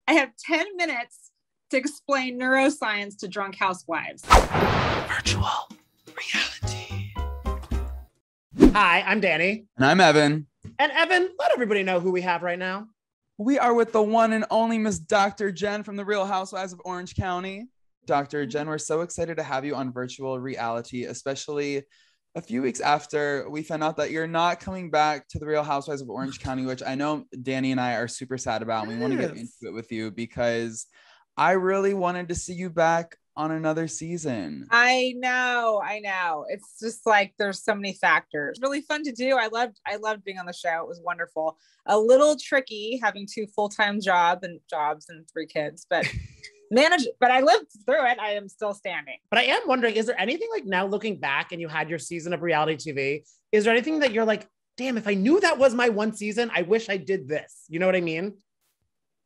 I have 10 minutes to explain neuroscience to drunk housewives. Virtual reality. Hi, I'm Danny. And I'm Evan. And Evan, let everybody know who we have right now. We are with the one and only Miss Dr. Jen from the Real Housewives of Orange County. Dr. Jen, we're so excited to have you on virtual reality, especially a few weeks after we found out that you're not coming back to the Real Housewives of Orange County, which I know Danny and I are super sad about. And we want to get into it with you because I really wanted to see you back on another season. I know. It's just like there's so many factors. Really fun to do. I loved being on the show. It was wonderful. A little tricky having 2 full-time jobs and 3 kids, but but I lived through it. I am still standing. But I am wondering, is there anything like now looking back and you had your season of reality TV, is there anything that you're like, damn, if I knew that was my one season, I wish I did this. You know what I mean?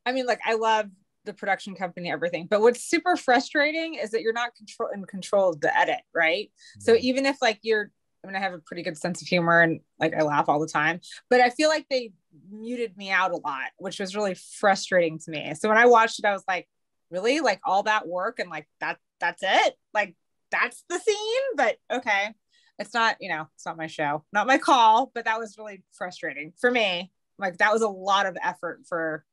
I mean, like I love the production company, everything. But what's super frustrating is that you're not in control of the edit, right? Mm-hmm. So even if like I have a pretty good sense of humor and like I laugh all the time, but I feel like they muted me out a lot, which was really frustrating to me. So when I watched it, I was like, really? Like all that work and like that's it? Like that's the scene? But okay. It's not, it's not my show, not my call, but that was really frustrating for me. Like that was a lot of effort for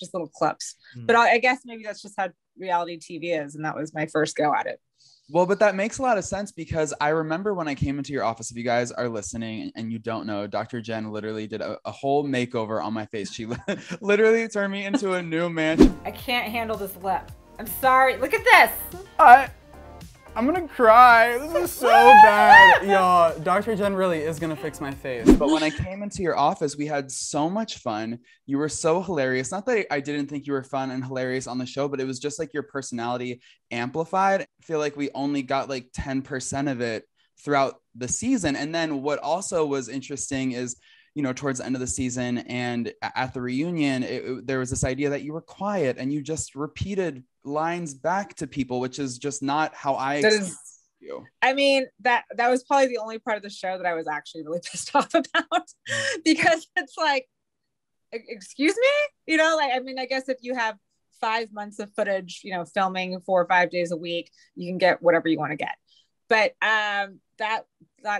just little clips. But I guess maybe that's just how reality TV is. And that was my first go at it. Well, but that makes a lot of sense because I remember when I came into your office, if you guys are listening and you don't know, Dr. Jen literally did a whole makeover on my face. She literally turned me into a new man. I can't handle this lip. I'm sorry. Look at this. I'm gonna cry. This is so bad. Y'all, Dr. Jen really is gonna fix my face. But when I came into your office, we had so much fun. You were so hilarious. Not that I didn't think you were fun and hilarious on the show, but it was just like your personality amplified. I feel like we only got like 10% of it throughout the season. And then what also was interesting is, towards the end of the season and at the reunion, there was this idea that you were quiet and you just repeated lines back to people, which is just not how I experienced you. I mean, that was probably the only part of the show that I was actually really pissed off about because it's like, excuse me, I guess if you have 5 months of footage, filming 4 or 5 days a week, you can get whatever you want to get. But that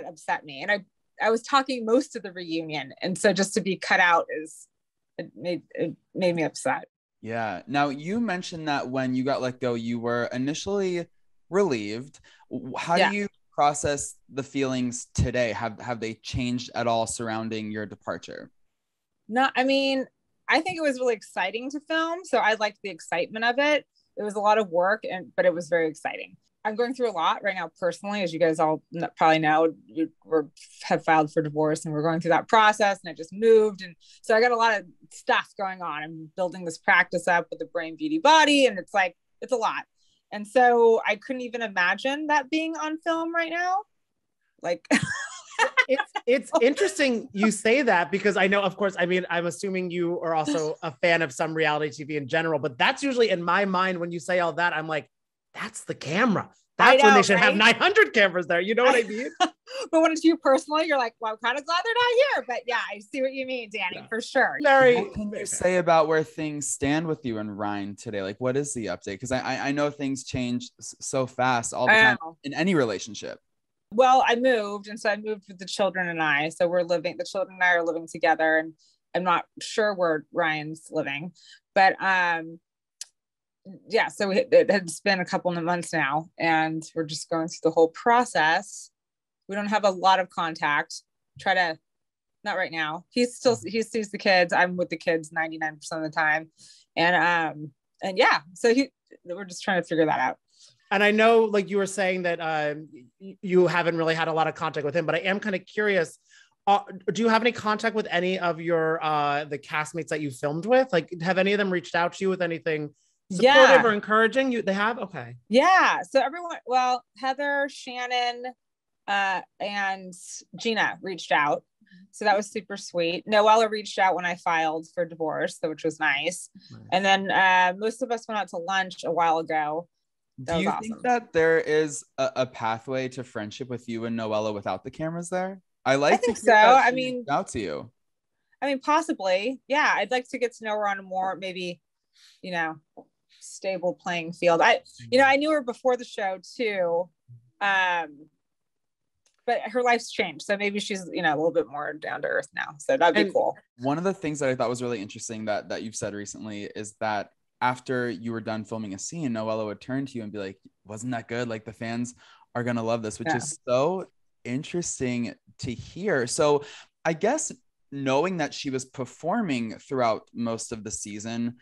upset me. And I was talking most of the reunion. And so just to be cut out it made me upset. Yeah. Now you mentioned that when you got let go, you were initially relieved. How do you process the feelings today? Have they changed at all surrounding your departure? No, I mean, I think it was really exciting to film. So I liked the excitement of it. It was a lot of work, but it was very exciting. I'm going through a lot right now personally, as you guys all probably know. Have filed for divorce, and we're going through that process. And I just moved, and so I got a lot of stuff going on. I'm building this practice up with the Brain Beauty Body, and it's a lot. And so I couldn't even imagine that being on film right now. Like, it's interesting you say that because I know, of course, I mean, I'm assuming you are also a fan of some reality TV in general, but that's usually in my mind when you say all that, I'm like, that's the camera. That's when they should have 900 cameras there. You know what I mean? But when it's you personally, you're like, well, I'm kind of glad they're not here. But yeah, I see what you mean, Danny, for sure. What can you say about where things stand with you and Ryan today? Like, what is the update? Because I know things change so fast all the time in any relationship. Well, I moved. And so I moved with the children and I. So the children and I are living together. And I'm not sure where Ryan's living. But yeah, so it has been a couple of months now, and we're just going through the whole process. We don't have a lot of contact. Not right now. He sees the kids. I'm with the kids 99% of the time, and yeah, so we're just trying to figure that out. And I know, like you were saying that you haven't really had a lot of contact with him, but I am kind of curious. Do you have any contact with any of your the castmates that you filmed with? Like, have any of them reached out to you with anything supportive or encouraging? They have? Okay. Yeah. So everyone, well, Heather, Shannon, and Gina reached out. So that was super sweet. Noella reached out when I filed for divorce, which was nice. And then most of us went out to lunch a while ago. Do you think that there is a pathway to friendship with you and Noella without the cameras there? I think so. I mean, out to you. I mean, possibly. Yeah. I'd like to get to know her on a more maybe you know, stable playing field. I knew her before the show too. But her life's changed. So maybe she's, a little bit more down to earth now. So that'd be cool. One of the things that I thought was really interesting that you've said recently is that after you were done filming a scene, Noella would turn to you and be like, wasn't that good? Like the fans are going to love this, which is so interesting to hear. So I guess knowing that she was performing throughout most of the season,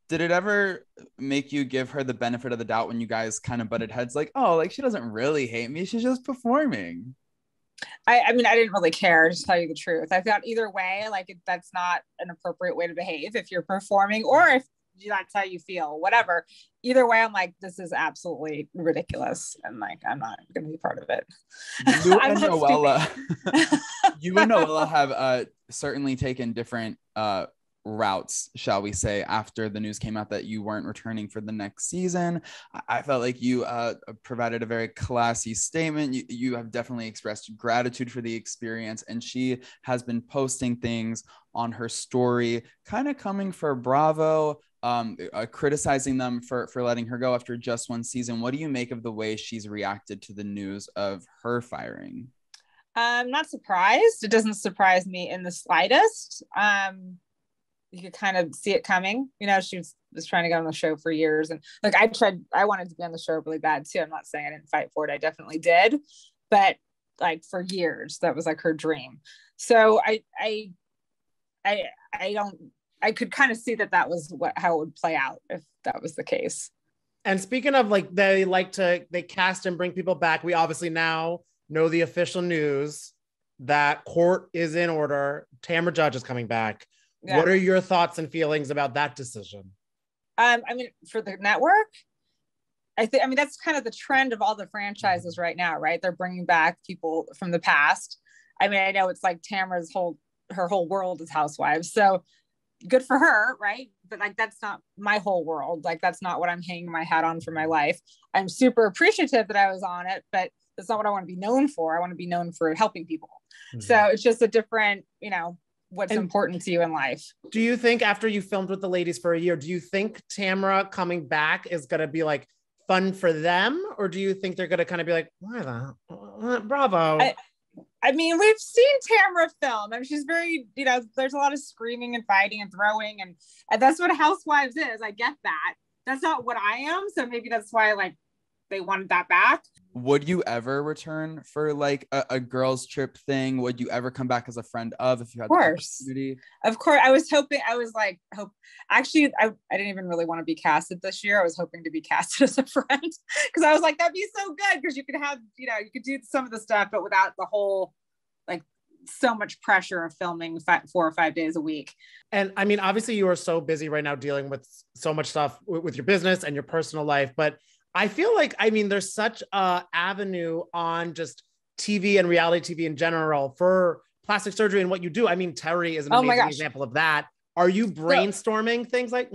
did it ever make you give her the benefit of the doubt when you guys kind of butted heads? Like, oh, like she doesn't really hate me. She's just performing. I mean, I didn't really care, to tell you the truth. I thought either way, like that's not an appropriate way to behave if you're performing, or if that's how you feel, whatever. Either way, I'm like, this is absolutely ridiculous. And like, I'm not going to be part of it. You and Noella have certainly taken different routes, shall we say, after the news came out that you weren't returning for the next season. I felt like you provided a very classy statement. You have definitely expressed gratitude for the experience, and she has been posting things on her story, kind of coming for Bravo, criticizing them for letting her go after just one season. What do you make of the way she's reacted to the news of her firing? I'm not surprised. It doesn't surprise me in the slightest. You could kind of see it coming. She was trying to get on the show for years. And like, I wanted to be on the show really bad too. I'm not saying I didn't fight for it. I definitely did. But like for years, that was like her dream. So I could kind of see that was how it would play out if that was the case. And speaking of like, they cast and bring people back. We obviously now know the official news that court is in order. Tamra Judge is coming back. Yeah. What are your thoughts and feelings about that decision? I mean, for the network, I mean, that's kind of the trend of all the franchises right now, right? They're bringing back people from the past. I mean, I know it's like Tamra's her whole world is Housewives. So good for her, right? But like, that's not my whole world. Like, that's not what I'm hanging my hat on for my life. I'm super appreciative that I was on it, but that's not what I want to be known for. I want to be known for helping people. Mm-hmm. So it's just a different, what's important to you in life. Do you think after you filmed with the ladies for a year, do you think Tamra coming back is going to be like fun for them? Or do you think they're going to kind of be like, why the Bravo? I mean, we've seen Tamra film. I mean, she's very, there's a lot of screaming and fighting and throwing. And that's what Housewives is. I get that. That's not what I am. So maybe that's why like they wanted that back. Would you ever return for like a girls trip thing? Would you ever come back as a friend if you had the opportunity? Of course. I didn't even really want to be casted this year. I was hoping to be casted as a friend because I was like, that'd be so good because you could have, you could do some of the stuff, but without the whole, like so much pressure of filming 4 or 5 days a week. And I mean, obviously you are so busy right now dealing with so much stuff with your business and your personal life, but I feel like, I mean, there's such a avenue on just TV and reality TV in general for plastic surgery and what you do. I mean, Terry is an amazing example of that. Are you brainstorming things like,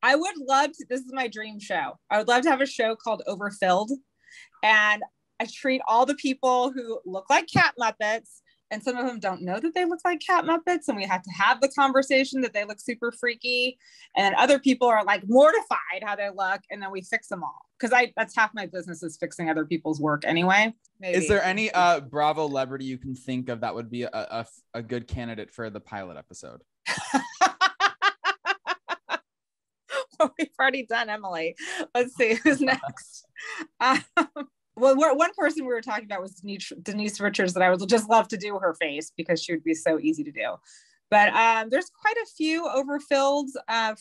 I would love to, this is my dream show. I would love to have a show called Overfilled. And I treat all the people who look like cat Muppets, and some of them don't know that they look like cat Muppets, and we have to have the conversation that they look super freaky, and other people are like mortified how they look, and then we fix them all. Because that's half my business is fixing other people's work anyway. Maybe. Is there any Bravo celebrity you can think of that would be a good candidate for the pilot episode? Well, we've already done Emily. Let's see who's next. Well, one person we were talking about was Denise Richards, that I would just love to do her face because she would be so easy to do. But there's quite a few overfilled,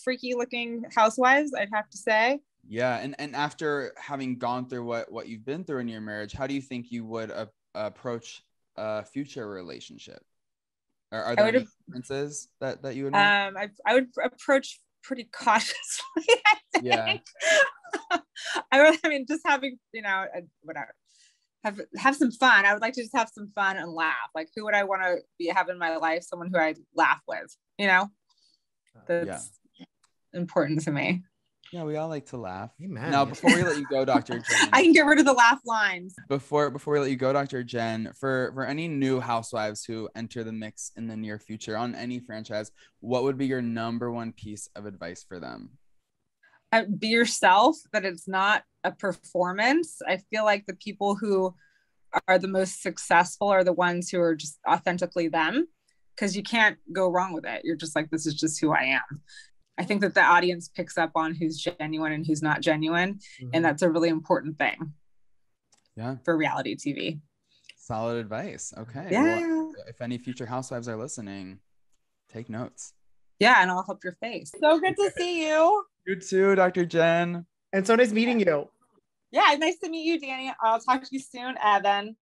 freaky looking housewives, I'd have to say. Yeah. And after having gone through what you've been through in your marriage, how do you think you would approach a future relationship? Are there any differences that you would make? I would approach pretty cautiously, I think. Yeah. I mean, just having, whatever, have some fun. I would like to just have some fun and laugh. Like, who would I want to have in my life? Someone who I laugh with, that's important to me. Yeah, we all like to laugh. Amen. Now, before we let you go, Dr. Jen. I can get rid of the laugh lines. Before we let you go, Dr. Jen, for any new housewives who enter the mix in the near future on any franchise, what would be your number one piece of advice for them? Be yourself, that it's not a performance. I feel like the people who are the most successful are the ones who are just authentically them, because you can't go wrong with it. You're just like, this is just who I am. I think that the audience picks up on who's genuine and who's not genuine. Mm-hmm. And that's a really important thing. Yeah. For reality TV. Solid advice. Okay. Yeah. Well, if any future housewives are listening, take notes. Yeah, and I'll help your face. So good to see you. You too, Dr. Jen. And so nice meeting you. Yeah, nice to meet you, Danny. I'll talk to you soon, Evan.